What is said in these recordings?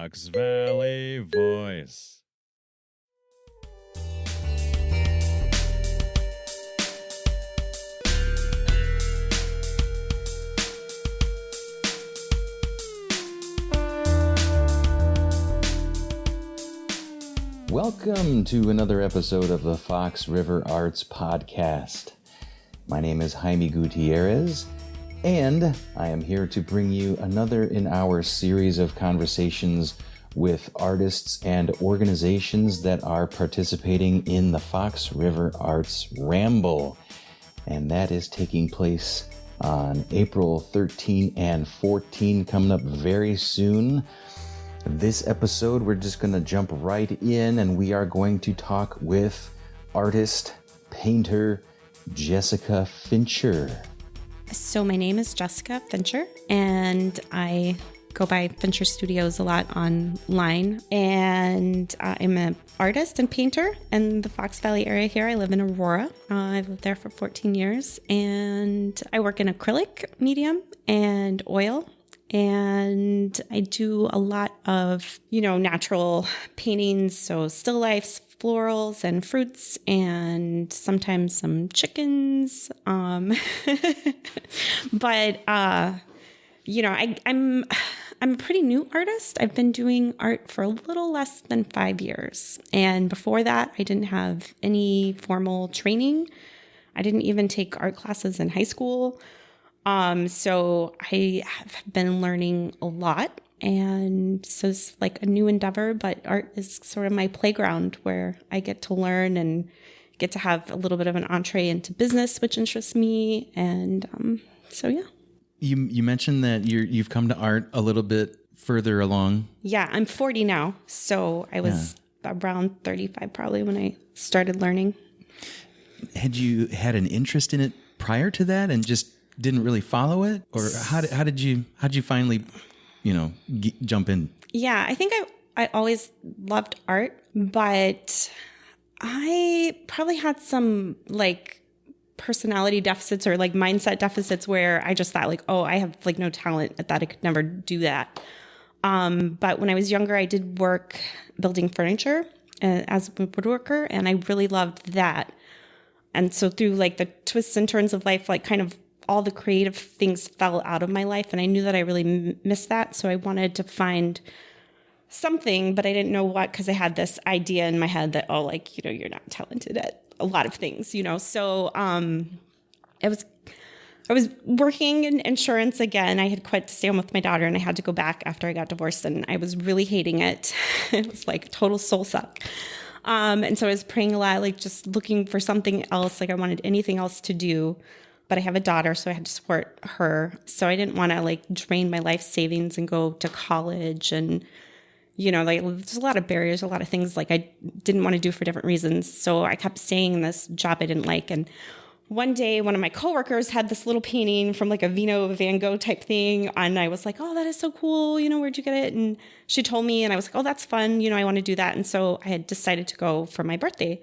Fox Valley Voice. Welcome to another episode of the Fox River Arts Podcast. My name is Jaime Gutierrez, and I am here to bring you another in our series of conversations with artists and organizations that are participating in the Fox River Arts Ramble. And that is taking place on April 13 and 14, coming up very soon. This episode, we're just going to jump right in, and we are going to talk with artist, painter, Jessica Fincher. So my name is Jessica Fincher, and I go by Fincher Studios a lot online. And I'm an artist and painter in the Fox Valley area here. I live in Aurora. I've lived there for 14 years, and I work in acrylic medium and oil. And I do a lot of, natural paintings, so still lifes, florals and fruits, and sometimes some chickens. But I'm a pretty new artist. I've been doing art for a little less than 5 years. And before that, I didn't have any formal training. I didn't even take art classes in high school. So I have been learning a lot, and so it's like a new endeavor, but art is sort of my playground where I get to learn and get to have a little bit of an entree into business, which interests me. And, yeah. You mentioned that you've come to art a little bit further along. Yeah, I'm 40 now. So I was around 35 probably when I started learning. Had you had an interest in it prior to that and just didn't really follow it, or how did you finally, jump in? Yeah, I think I always loved art, but I probably had some personality deficits or mindset deficits where I just thought I have no talent at that. I could never do that. But when I was younger, I did work building furniture as a woodworker, and I really loved that. And so through the twists and turns of life, kind of all the creative things fell out of my life, and I knew that I really missed that. So I wanted to find something, but I didn't know what, because I had this idea in my head that, you're not talented at a lot of things, So I was working in insurance again. I had quit to stay home with my daughter, and I had to go back after I got divorced, and I was really hating it. It was total soul suck. And so I was praying a lot, just looking for something else. I wanted anything else to do. But I have a daughter, so I had to support her. So I didn't want to drain my life savings and go to college. And, there's a lot of barriers, a lot of things I didn't want to do for different reasons. So I kept staying in this job I didn't like. And one day, one of my coworkers had this little painting from a Vino Van Gogh type thing. And I was like, oh, that is so cool. Where'd you get it? And she told me, and I was like, oh, that's fun. I want to do that. And so I had decided to go for my birthday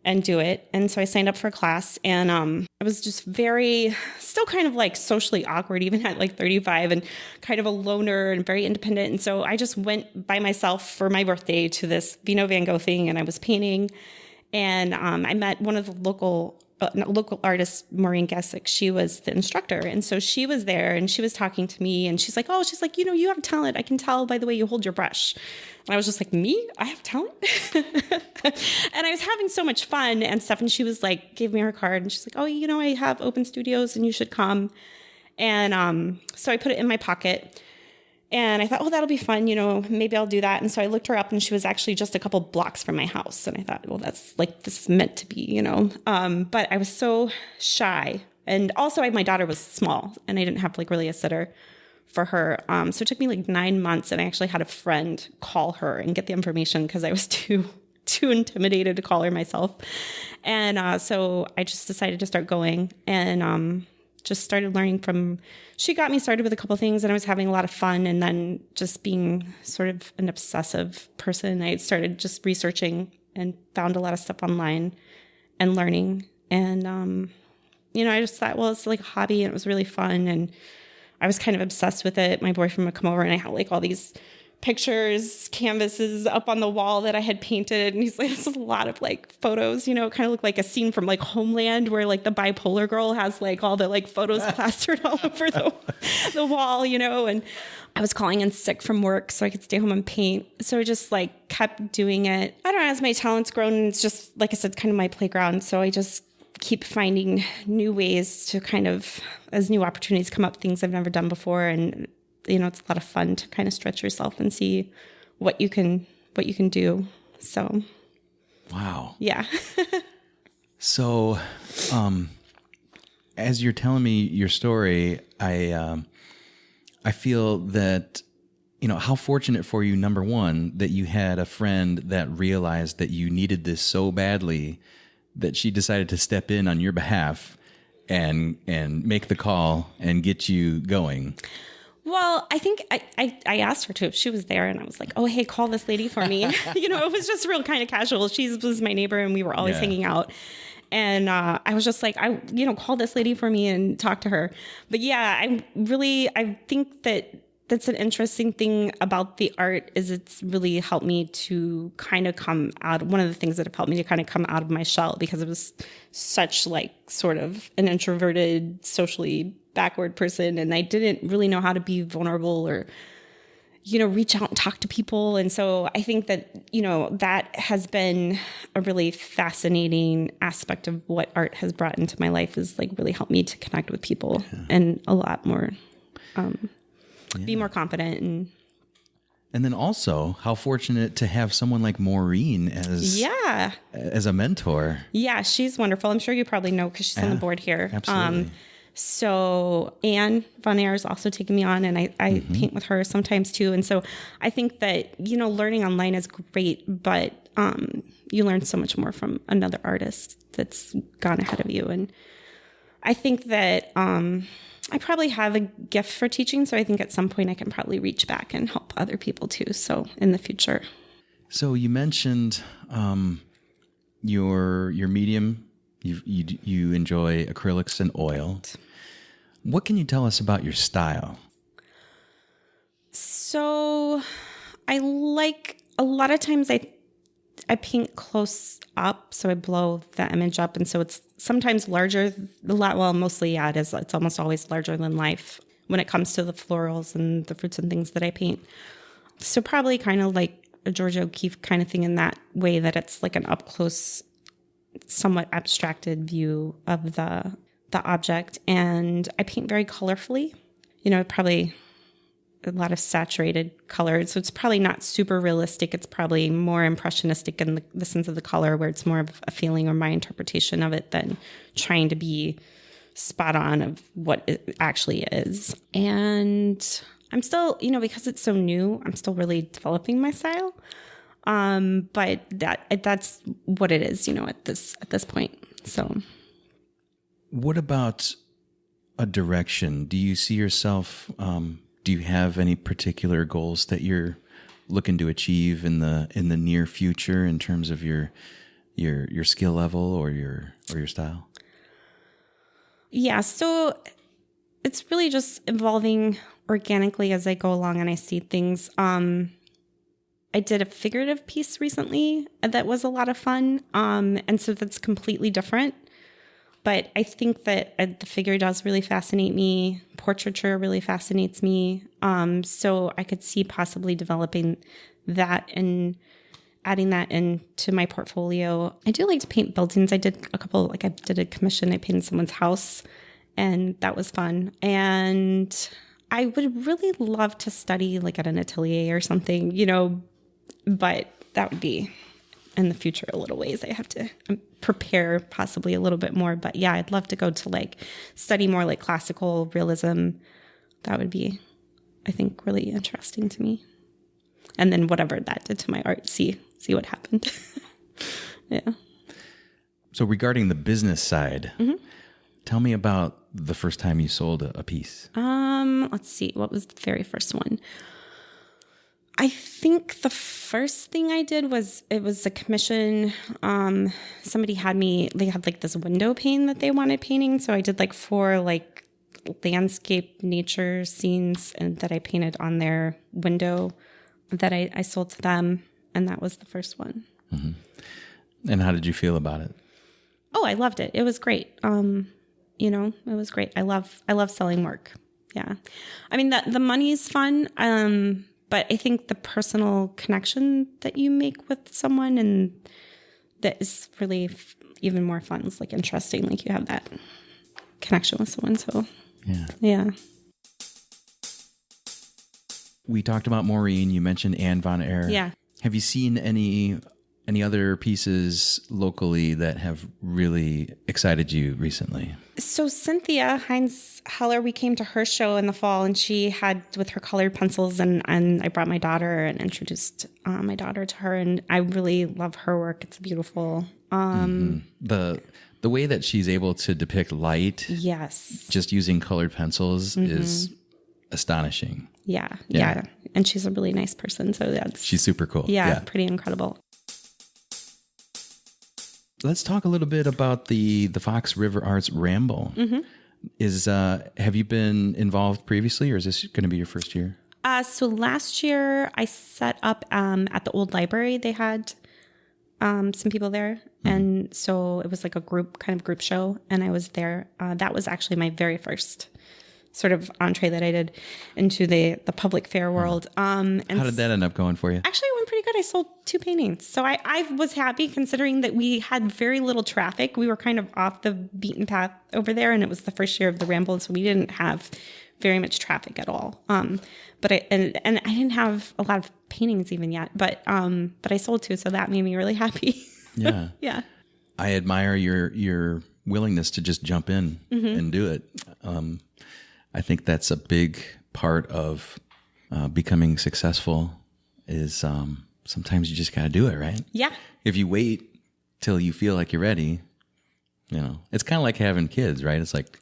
and do it. And so I signed up for a class, and I was just still kind of socially awkward, even at 35, and kind of a loner and very independent. And so I just went by myself for my birthday to this Vino Van Gogh thing, and I was painting. And I met one of the local artist, Maureen Gasek. She was the instructor. And so she was there, and she was talking to me, and she's like, you have talent. I can tell by the way you hold your brush. And I was just like, me? I have talent? And I was having so much fun and stuff. And she was gave me her card, and she's like, oh, I have open studios and you should come. And so I put it in my pocket. And I thought, oh, that'll be fun. Maybe I'll do that. And so I looked her up, and she was actually just a couple blocks from my house. And I thought, well, that's this is meant to be, But I was so shy. And also my daughter was small, and I didn't have really a sitter for her. So it took me 9 months, and I actually had a friend call her and get the information because I was too intimidated to call her myself. And so I just decided to start going, and just started learning from, she got me started with a couple things, and I was having a lot of fun. And then just being sort of an obsessive person, I started just researching and found a lot of stuff online and learning. And, I just thought, well, it's a hobby, and it was really fun. And I was kind of obsessed with it. My boyfriend would come over, and I had all these pictures, canvases up on the wall that I had painted. And he's like, this is a lot of like photos, you know, it kind of looked like a scene from like Homeland where like the bipolar girl has like all the like photos plastered all over the wall, you know. And I was calling in sick from work so I could stay home and paint. So I just like kept doing it. I don't know, as my talent's grown, it's just, like I said, kind of my playground. So I just keep finding new ways to kind of, as new opportunities come up, things I've never done before. And you know, it's a lot of fun to kind of stretch yourself and see what you can do. So, wow. Yeah. So, as you're telling me your story, I feel that, you know, how fortunate for you, number one, that you had a friend that realized that you needed this so badly that she decided to step in on your behalf and make the call and get you going. Well, I think I asked her to if she was there, and I was like, oh, hey, call this lady for me. You know, it was just real kind of casual. She was my neighbor, and we were always hanging out. And I was just like, call this lady for me and talk to her. But yeah, I think that's an interesting thing about the art is it's really helped me to kind of come out. One of the things that have helped me to kind of come out of my shell, because it was such like sort of an introverted, socially backward person. And I didn't really know how to be vulnerable or, you know, reach out and talk to people. And so I think that, you know, that has been a really fascinating aspect of what art has brought into my life, is like really helped me to connect with people and a lot more, be more confident. And then also how fortunate to have someone like Maureen as a mentor. Yeah, she's wonderful. I'm sure you probably know because she's on the board here. Absolutely. So Anne Von Air is also taking me on, and I paint with her sometimes too. And so I think that, you know, learning online is great, but you learn so much more from another artist that's gone ahead of you. And I think that I probably have a gift for teaching, so I think at some point I can probably reach back and help other people too. So in the future. So you mentioned your medium. You enjoy acrylics and oil. What can you tell us about your style? So I like, a lot of times I paint close up, so I blow the image up, and so it's sometimes larger. Mostly, it is. It's almost always larger than life when it comes to the florals and the fruits and things that I paint. So probably kind of like a Georgia O'Keeffe kind of thing in that way, that it's like an up close, somewhat abstracted view of the object. And I paint very colorfully, you know, probably a lot of saturated colors. So it's probably not super realistic. It's probably more impressionistic in the sense of the color, where it's more of a feeling or my interpretation of it than trying to be spot on of what it actually is. And I'm still, you know, because it's so new, I'm still really developing my style. But that's what it is, you know, at this point. So what about a direction? Do you see yourself, do you have any particular goals that you're looking to achieve in the near future in terms of your skill level or your style? Yeah, so it's really just evolving organically as I go along and I see things. I did a figurative piece recently that was a lot of fun. And so that's completely different. But I think that the figure does really fascinate me. Portraiture really fascinates me. So I could see possibly developing that and adding that into my portfolio. I do like to paint buildings. I did a commission. I painted someone's house, and that was fun. And I would really love to study like at an atelier or something, you know, but that would be in the future a little ways. I have to prepare possibly a little bit more. But yeah, I'd love to go to like study more like classical realism. That would be, I think, really interesting to me. And then whatever that did to my art, see what happened. Yeah. So regarding the business side, tell me about the first time you sold a piece. Let's see. What was the very first one? I think the first thing I did was, it was a commission. Somebody they had like this window pane that they wanted painting. So I did like 4 like landscape nature scenes and that I painted on their window that I sold to them, and that was the first one. Mm-hmm. And how did you feel about it? Oh, I loved it. It was great. It was great. I love selling work. Yeah. I mean, the money is fun. But I think the personal connection that you make with someone, and that is really even more fun. It's like interesting. Like you have that connection with someone. So yeah. We talked about Maureen. You mentioned Anne von Eyre. Yeah. Have you seen any other pieces locally that have really excited you recently? So Cynthia Hellyer, we came to her show in the fall, and she had with her colored pencils, and I brought my daughter and introduced my daughter to her, and I really love her work. It's beautiful. The way that she's able to depict light, yes, just using colored pencils is astonishing. Yeah. And she's a really nice person, so she's super cool. Yeah, pretty incredible. Let's talk a little bit about the Fox River Arts Ramble. Have you been involved previously, or is this going to be your first year? So last year I set up at the old library. They had some people there, and so it was like a group show, and I was there. That was actually my very first sort of entree that I did into the public fair world. And how did that end up going for you? Actually, it went pretty good. I sold 2 paintings. So I was happy considering that we had very little traffic. We were kind of off the beaten path over there, and it was the first year of the Ramble, so we didn't have very much traffic at all. But I didn't have a lot of paintings even yet, but I sold 2, so that made me really happy. Yeah. Yeah. I admire your willingness to just jump in and do it. I think that's a big part of becoming successful is sometimes you just got to do it, right? Yeah. If you wait till you feel like you're ready, it's kind of like having kids, right? It's like,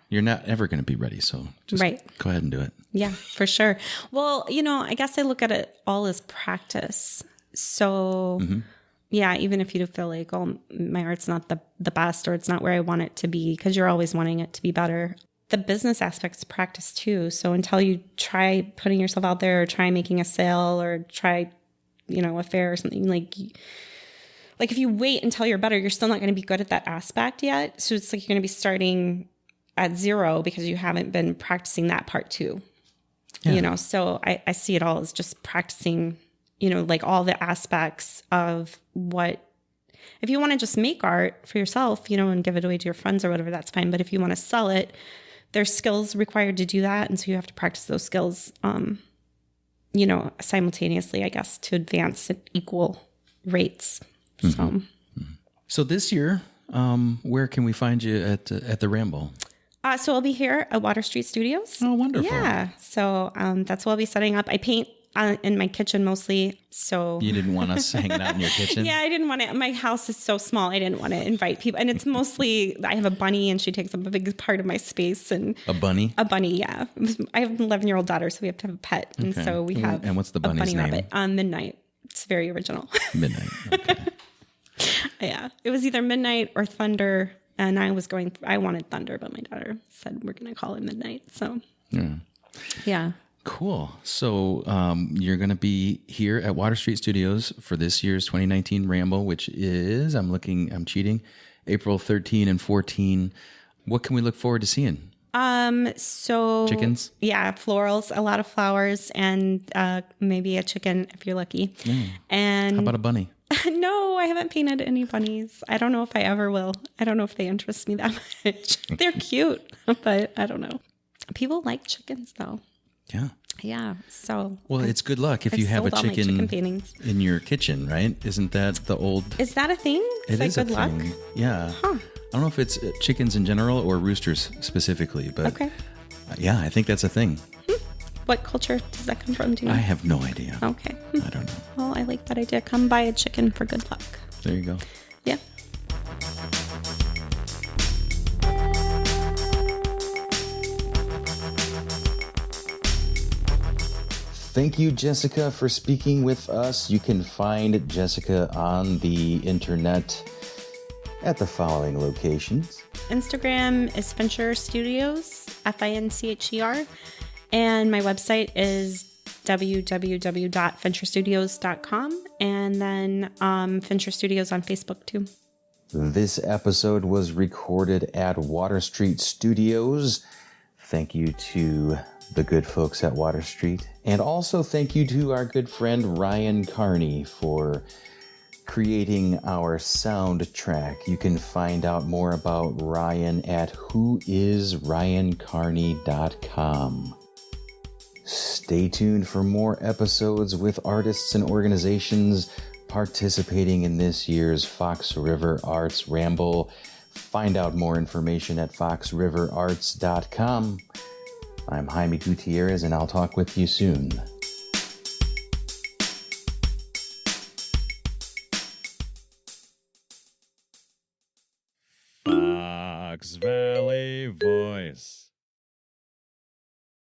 you're not ever going to be ready. So just go ahead and do it. Yeah, for sure. Well, I guess I look at it all as practice. So even if you feel like, oh, my art's not the best, or it's not where I want it to be, because you're always wanting it to be better. The business aspect's practice too. So until you try putting yourself out there, or try making a sale, or try, a fair or something, like if you wait until you're better, you're still not going to be good at that aspect yet. So it's like you're going to be starting at zero because you haven't been practicing that part too. Yeah. So I see it all as just practicing, like all the aspects of what, if you want to just make art for yourself, and give it away to your friends or whatever, that's fine. But if you want to sell it, there's skills required to do that. And so you have to practice those skills, simultaneously, I guess, to advance at equal rates. So this year, where can we find you at the Ramble? So I'll be here at Water Street Studios. Oh, wonderful. Yeah. So that's what I'll be setting up. I paint in my kitchen mostly. So you didn't want us hanging out in your kitchen? Yeah, I didn't want to. My house is so small. I didn't want to invite people. And it's mostly, I have a bunny, and she takes up a big part of my space. And a bunny? A bunny, yeah. I have an 11-year-old daughter, so we have to have a pet. And so we have and what's the bunny's a bunny name? rabbit. Midnight. It's very original. Midnight. Okay. Yeah. It was either Midnight or Thunder. And I wanted Thunder, but my daughter said we're going to call it Midnight. So, yeah. Cool. So you're going to be here at Water Street Studios for this year's 2019 Ramble, which is, I'm cheating, April 13 and 14. What can we look forward to seeing? So chickens? Yeah, florals, a lot of flowers, and maybe a chicken if you're lucky. And how about a bunny? No, I haven't painted any bunnies. I don't know if I ever will. I don't know if they interest me that much. They're cute, but I don't know. People like chickens though. Yeah. Yeah. So it's good luck if you have a chicken in your kitchen, right? Isn't that the old? Is that a thing? It is good a luck? thing. Yeah. Huh. I don't know if it's chickens in general or roosters specifically, but okay. Yeah, I think that's a thing. What culture does that come from? Do you know? I have no idea. Okay. I don't know. Well, I like that idea. Come buy a chicken for good luck. There you go. Yeah. Thank you, Jessica, for speaking with us. You can find Jessica on the internet at the following locations. Instagram is Fincher Studios, Fincher. And my website is www.fincherstudios.com, and then Fincher Studios on Facebook too. This episode was recorded at Water Street Studios. Thank you to the good folks at Water Street. And also thank you to our good friend Ryan Carney for creating our soundtrack. You can find out more about Ryan at whoisryancarney.com. Stay tuned for more episodes with artists and organizations participating in this year's Fox River Arts Ramble. Find out more information at foxriverarts.com. I'm Jaime Gutierrez, and I'll talk with you soon. Fox Valley Voice.